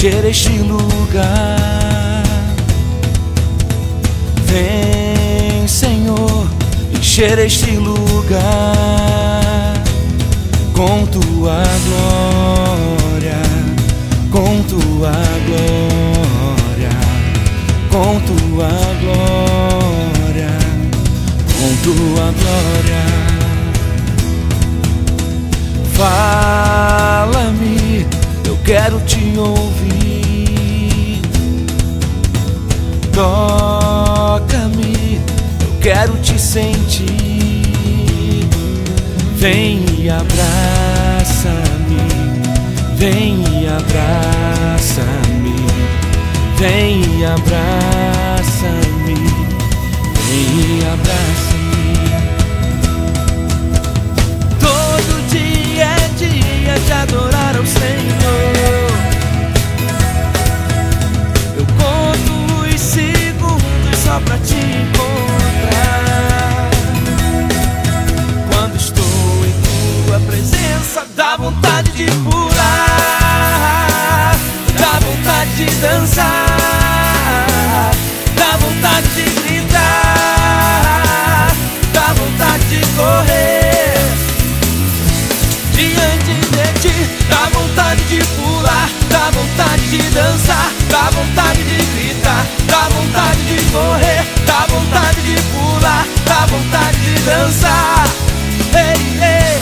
encher este lugar. Vem, Senhor, encher este lugar com tua glória, com tua glória, com tua glória, com tua glória. Fala-me, eu quero te ouvir. Toca-me, eu quero te sentir. Vem e abraça-me, vem e abraça-me, vem e abraça-me, vem e abraça-me. Todo dia é dia de adorar ao Senhor. Eu conto os segundos só pra te encontrar. Quando estou em tua presença, dá vontade de pular, dá vontade de dançar, dá vontade de gritar, dá vontade de correr diante de ti. Dá vontade de pular, dá vontade de dançar, dá vontade de gritar, dá vontade de correr, dá vontade de pular, dá vontade de dançar. Ei, ei.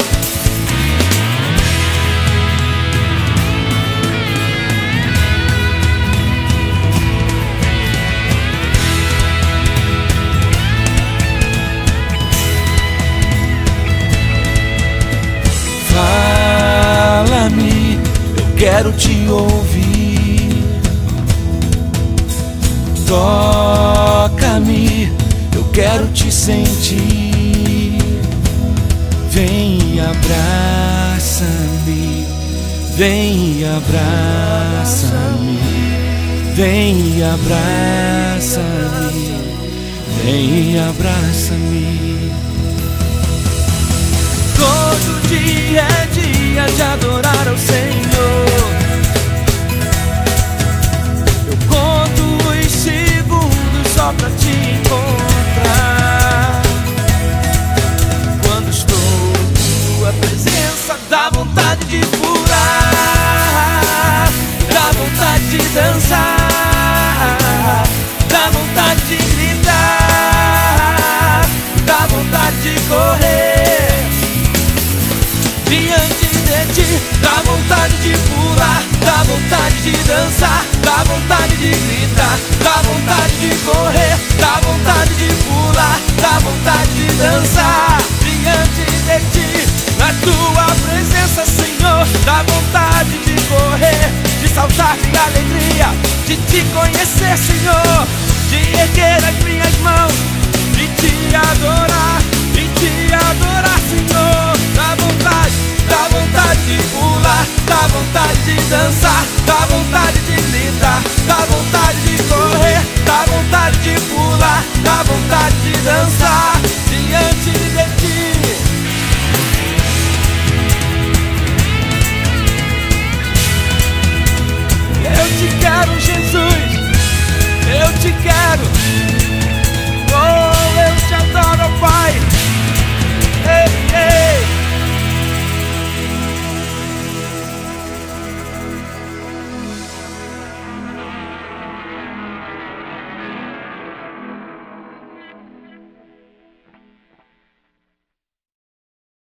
Fala-me, eu quero te ouvir. Toca-me, eu quero te sentir. Vem e abraça-me, vem e abraça-me, vem e abraça-me, vem e abraça-me. Todo dia é dia de adorar ao Senhor. Eu conto os segundos só pra te encontrar. Quando estou em tua presença, dá vontade de pular, dá vontade de dançar, dá vontade de gritar, dá vontade de correr diante de ti. Dá vontade de pular, dá vontade de dançar, dá vontade de gritar, dá vontade de correr, dá vontade de pular, dá vontade de dançar diante de ti. Na tua presença, Senhor, dá vontade de correr, de saltar de alegria, de te conhecer, Senhor, de erguer as minhas mãos, de te adorar, Senhor. Dá vontade de pular, dá vontade de dançar,